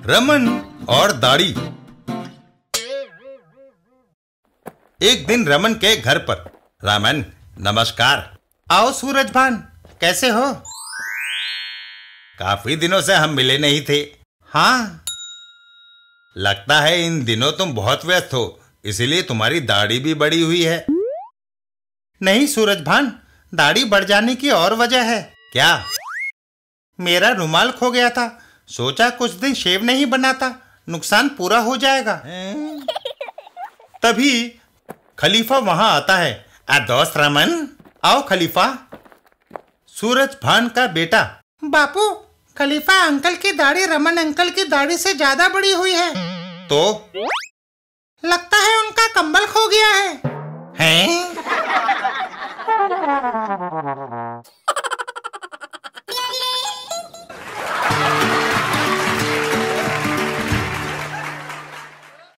रमन और दाढ़ी। एक दिन रमन के घर पर। रमन, नमस्कार। आओ सूरजभान, कैसे हो? काफी दिनों से हम मिले नहीं थे। हाँ, लगता है इन दिनों तुम बहुत व्यस्त हो, इसीलिए तुम्हारी दाढ़ी भी बड़ी हुई है। नहीं सूरजभान, दाढ़ी बढ़ जाने की और वजह है। क्या? मेरा रुमाल खो गया था, सोचा कुछ दिन शेव नहीं बनाता, नुकसान पूरा हो जाएगा। तभी खलीफा वहां आता है। दोस्त रमन, आओ खलीफा। सूरजभान का बेटा। बापू, खलीफा अंकल की दाढ़ी रमन अंकल की दाढ़ी से ज्यादा बड़ी हुई है। तो लगता है उनका कंबल खो गया है। हैं?